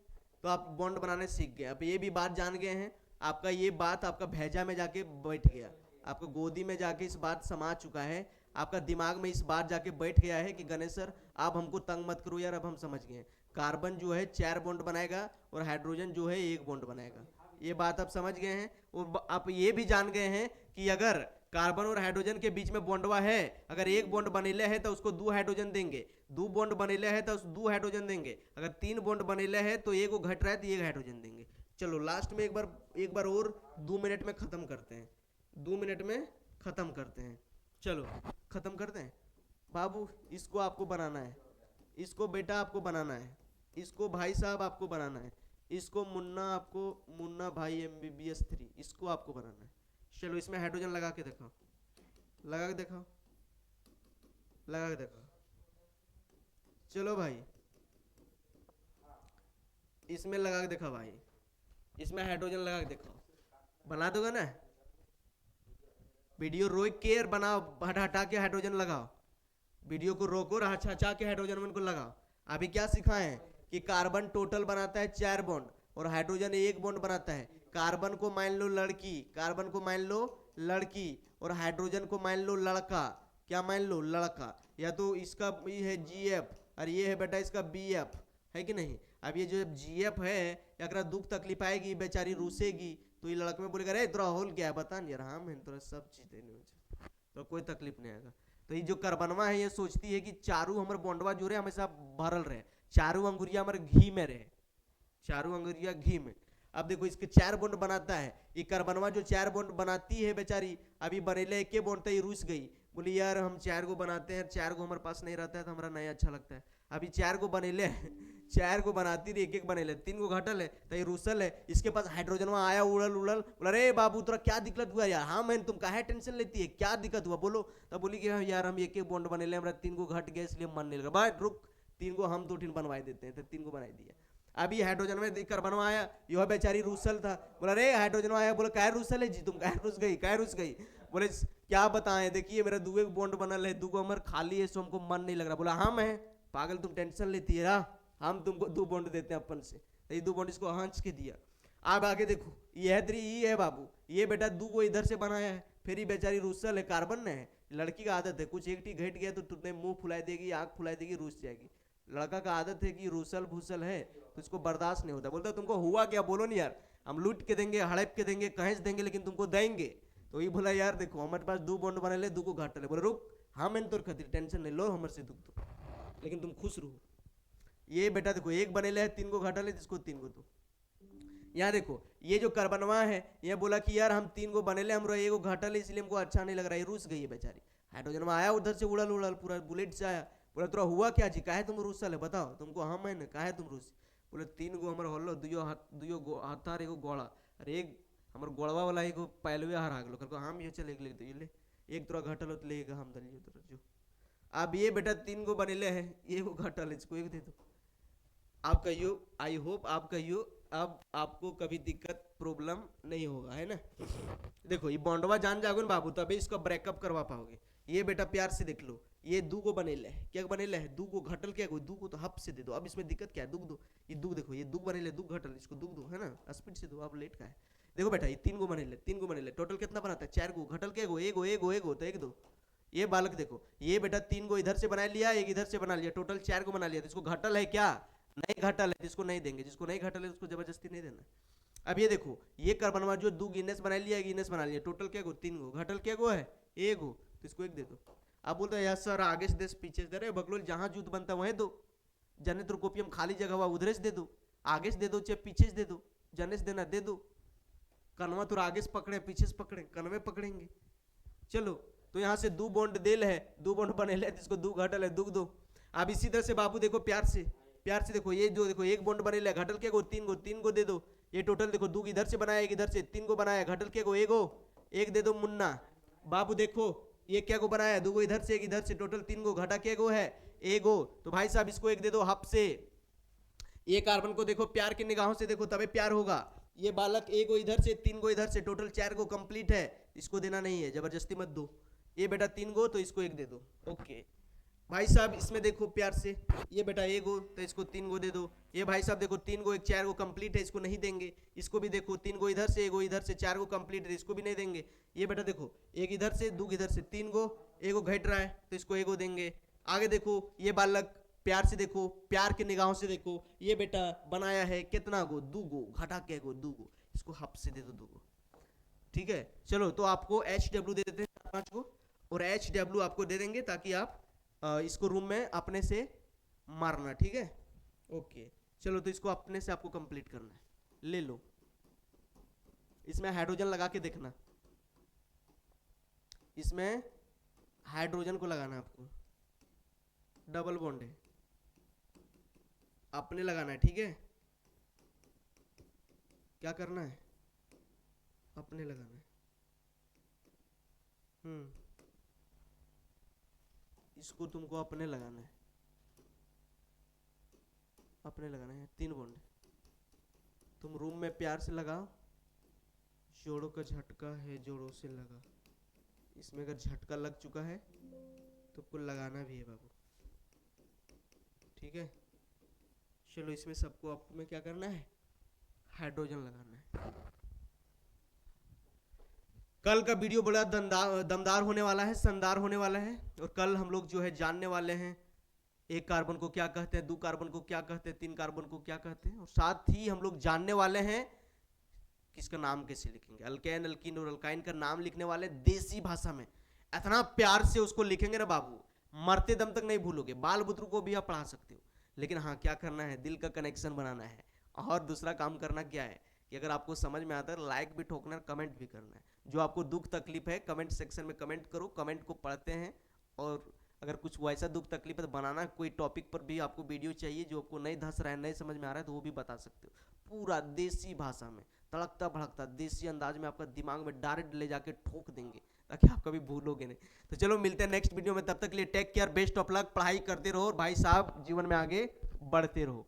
A: तो आप बॉन्ड बनाने सीख गए। अब ये भी बात जान गए हैं, आपका ये बात आपका भेजा में जाके बैठ गया, आपको गोदी में जाके इस बात समा चुका है, आपका दिमाग में इस बात जाके बैठ गया है कि गणेश सर आप हमको तंग मत करो यार, अब हम समझ गए। कार्बन जो है 4 बॉन्ड बनाएगा और हाइड्रोजन जो है 1 बॉन्ड बनाएगा, ये बात आप समझ गए हैं। और आप ये भी जान गए हैं कि अगर कार्बन और हाइड्रोजन के बीच में बॉन्डवा है, अगर 1 बॉन्ड बनेले है तो उसको 2 हाइड्रोजन देंगे, 2 बॉन्ड बनेले है तो 2 हाइड्रोजन देंगे, अगर 3 बॉन्ड बनेले है तो 1 घट रहा है तो 1 हाइड्रोजन देंगे। चलो लास्ट में एक बार और 2 मिनट में खत्म करते हैं, 2 मिनट में खत्म करते हैं। चलो खत्म करते हैं बाबू। इसको आपको बनाना है, इसको बेटा आपको बनाना है, इसको भाई साहब आपको बनाना है, इसको मुन्ना भाई MBBS 3 इसको आपको बनाना है। चलो इसमें हाइड्रोजन लगा के दिखाओ, लगा के दिखाओ, लगा के दिखाओ। चलो भाई इसमें लगा के दिखाओ भाई, इसमें हाइड्रोजन लगा के दिखाओ, बना दोगे ना। वीडियो रोक के बनाओ, हटा के हाइड्रोजन लगाओ, वीडियो को रोको और हटा के हाइड्रोजन को लगाओ। अभी क्या सिखाएं कि कार्बन टोटल बनाता है 4 बॉन्ड और हाइड्रोजन 1 बॉन्ड बनाता है। कार्बन को मान लो लड़की, कार्बन को मान लो लड़की, और हाइड्रोजन को मान लो लड़का। क्या मान लो? लड़का। या तो इसका ये है GF और ये है बेटा इसका BF, है कि नहीं? अब ये जो GF है अगर दुख तकलीफ आएगी, बेचारी रूसेगी, तो ये लड़का में बोलेगा, अरे तेरा होल क्या है बता नहीं यार, हाँ मैं तेरा सब चीज देने मुझे, तो कोई तकलीफ नहीं आएगा। तो ये जो कार्बनवा है ये सोचती है कि चारू हमारे बॉन्डवा जो रहे हमेशा भरल रहे, चारू अंगुरिया हमारे घी में रहे, चारू अंगुरिया घी में। अब देखो इसके 4 बॉन्ड बनाता है, ये कार्बनवा जो 4 बॉन्ड बनाती है बेचारी, अभी बनेले एक बॉन्ड तो ये रूस गई, बोली यार हम 4 को बनाते हैं, 4 को हमारे पास नहीं रहता है तो हमारा नहीं अच्छा लगता है। अभी 4 को बनेले 4 को बनाती रही, एक बनेले, 3 को घटल है तो ये रूसल है, इसके पास हाइड्रोजन आया उड़ल उड़ल, बोला अरे बाबू तुरा क्या दिक्कत हुआ यार? हाँ मैंने, तुम काहे टेंशन लेती है, क्या दिक्कत हुआ बोलो? तब बोली कि यार हम एक बॉन्ड बनेले, हमारा 3 को घट गया इसलिए मन नहीं लगा। बात रुक, 3 को हम 2 बनवाई देते हैं, तो 3 को बनाई दिया। अभी हाइड्रोजन में कार्बन आया, यह बेचारी रूसल था, बोला रे हाइड्रोजन आया, बोला क्या रूसल है जी तुम, क्या रूस गई, क्या रूस गई? बोले क्या बताएं, देखिए मेरा 2 बॉन्ड बनल है, 2 हमारे खाली है, सो हमको मन नहीं लग रहा। बोला हाँ मैं पागल, तुम टेंशन लेती है, हम तुमको 2 बॉन्ड देते हैं अपन से, तो ये 2 बॉन्ड इसको हंस के दिया। अब आगे देखो ये है 3 है बाबू, ये बेटा 2 को इधर से बनाया है, फिर ये बेचारी रूसल है, कार्बन ने है, लड़की का आदत है कुछ एक टी घट गया तो तुमने मुंह फुलाई देगी, आंख फुलाई देगी, रूस जाएगी। लड़का का आदत है कि रूसल भूसल है तो इसको बर्दाश्त नहीं होता, बोलता तुमको हुआ क्या बोलो नहीं यार, हम लूट के देंगे, हड़प के देंगे, कहेंच देंगे, लेकिन तुमको देंगे। तो ये बोला यार देखो हमारे पास 2 बॉन्ड बने ले, 2 को घाट ले, बोले रुक हाँ मैंने तोर खातिर टेंशन नहीं लो हमारे से दुख दो, लेकिन तुम खुश रहो। ये बेटा देखो 1 बने ले 3 को घाटा ले, जिसको 3 को दो। यहाँ देखो ये जो कार्बनवा है ये बोला कि यार हम 3 को बने ले, हम 1 को घाटा ले, इसलिए हमको अच्छा नहीं लग रहा है, रूस गई है बेचारी। हाइड्रोजन में आया उधर से उड़ल उड़ल पूरा बुलेट से आया, बोला तुरा हुआ क्या जी, काहे तुम रूसल है बताओ तुमको, हाँ मैंने काहे तुम रूस? बोले 3 गो हमारे होलो, दुयो हाथार एगो गोड़ा, अरे एक हमारे गोड़वा वाला एगो पहलवे हर आगलो, कहको हम ये चले ले दो, ले एक तोरा घटल हो तो लेगा हम दलियो तोरा जो। अब ये बेटा 3 को बनेले है, ये को घटल, इसको एक दे दो। आप कहियो, आई होप आप कहियो अब आपको कभी दिक्कत प्रॉब्लम नहीं होगा, है ना? देखो ये बॉन्डवा जान जाओगे ना बाबू, तभी इसको ब्रेकअप करवा पाओगे। ये बेटा प्यार से देख लो, ये 2 को बनेले है, क्या बनेले है 2 को घटल, क्या 2 को तो हप से दे दो, अब इसमें दिक्कत क्या है, दुख दो, ये दुख देखो, ये 2 बनेले 2 घटल, इसको दुख दो, है ना, स्पीड से दो, आप लेट का है। देखो बेटा ये 3 को बनेले, 3 को बनेले, टोटल कितना बनाता है 4 को, घटल क्या एगो एगो एगो तो 1 2। ये बालक देखो ये बेटा 3 को इधर से बना लिया, एक इधर से बना लिया, टोटल 4 को बना लिया, तो इसको घटल है क्या, नहीं घटल है, जिसको नहीं देंगे, जिसको नहीं घटल है उसको जबरदस्ती नहीं देना। अब ये देखो ये कार्बनवा जो 2 गिनेस बना लिया, गिनेस बना लिया, टोटल क्या गो 3 गो, घटल क्या गो है 1 गो, तो इसको 1 दे दो। अब बोलते हैं यार सर आगे से दे पीछे से दे रहे बकलोल, जहां जुत बनता वहीं दो, जने तो कॉपी हम खाली जगह हुआ उधर से दे दो, आगे से दे दो चाहे पीछे से दे दो, जने से देना दे दो, कनवा तो आगे से पकड़े पीछे से पकड़े, कनवे पकड़ेंगे। चलो तो यहाँ से 2 बॉन्ड देल है, 2 बॉन्ड बने ले, जिसको 2 घटल है दुख दो। अब इसी तरह से बाबू देखो प्यार से देखो, ये जो देखो 1 बॉन्ड बने ले, घटल क्या गो 3 को दे दो, ये टोटल देखो 2 इधर से बनाया, एक इधर से 3 को बनाया, घटल क्या गो 1 दे दो मुन्ना। बाबू देखो ये क्या को बनाया 2 को इधर से, एक इधर से, टोटल 3 को, घटा क्या गो है 1 गो, तो भाई साहब इसको 1 दे दो हप से। ये कार्बन को देखो प्यार की निगाहों से देखो तभी प्यार होगा। ये बालक 1 को इधर से 3 को इधर से, टोटल 4 को कंप्लीट है, इसको देना नहीं है, जबरदस्ती मत दो। ये बेटा 3 को तो इसको 1 दे दो, ओके भाई साहब। इसमें देखो प्यार से, ये बेटा 1 को तो इसको 3 को दे दो। ये भाई साहब देखो 3 को 1 4 को कंप्लीट है, इसको नहीं देंगे। इसको भी देखो 3 को इधर से, 1 को इधर से, 4 को कंप्लीट है, इसको भी नहीं देंगे। ये बेटा देखो 1 इधर से 2 इधर से, 3 को 1 को घट रहा है तो इसको 1 को देंगे। आगे देखो ये बालक प्यार से देखो, प्यार की निगाहों से देखो, ये बेटा बनाया है कितना गो 2 गो, घटा के गो 2 गो, इसको हप से दे दो 2 गो, ठीक है। चलो तो आपको HW दे देते हैं 5 को, और HW आपको दे देंगे ताकि आप इसको रूम में अपने से मारना, ठीक है, ओके। चलो तो इसको अपने से आपको कंप्लीट करना है, ले लो। इसमें हाइड्रोजन लगा के देखना, इसमें हाइड्रोजन को लगाना है आपको, डबल बॉन्ड है, अपने लगाना है, ठीक है। क्या करना है, अपने लगाना है। इसको तुमको अपने लगाना है, अपने लगाना है। 3 बॉन्ड तुम रूम में प्यार से लगाओ, जोड़ों का झटका है जोड़ों से लगा, इसमें अगर झटका लग चुका है तो आपको लगाना भी है बाबू, ठीक है। चलो इसमें सबको आपको में क्या करना है, हाइड्रोजन लगाना है। कल का वीडियो बड़ा दमदार होने वाला है, शानदार होने वाला है। और कल हम लोग जो है जानने वाले हैं एक कार्बन को क्या कहते हैं, दो कार्बन को क्या कहते हैं, तीन कार्बन को क्या कहते हैं, और साथ ही हम लोग जानने वाले हैं किसका नाम कैसे लिखेंगे। अल्केन, अल्कीन और अल्काइन का नाम लिखने वाले देसी भाषा में इतना प्यार से उसको लिखेंगे ना बाबू, मरते दम तक नहीं भूलोगे। बाल बुतरू को भी आप पढ़ा सकते हो, लेकिन हाँ क्या करना है, दिल का कनेक्शन बनाना है। और दूसरा काम करना क्या है कि अगर आपको समझ में आता है लाइक भी ठोकना है, कमेंट भी करना है। जो आपको दुख तकलीफ है कमेंट सेक्शन में कमेंट करो, कमेंट को पढ़ते हैं। और अगर कुछ वैसा दुख तकलीफ है तो बनाना, कोई टॉपिक पर भी आपको वीडियो चाहिए जो आपको नहीं धंस रहा है, नहीं समझ में आ रहा है, तो वो भी बता सकते हो। पूरा देसी भाषा में तड़कता भड़कता देसी अंदाज में आपका दिमाग में डायरेक्ट ले जाके ठोक देंगे, ताकि आप कभी भूलोगे नहीं। तो चलो मिलते हैं नेक्स्ट वीडियो में, तब तक के लिए take care, best of luck, पढ़ाई करते रहो और भाई साहब जीवन में आगे बढ़ते रहो।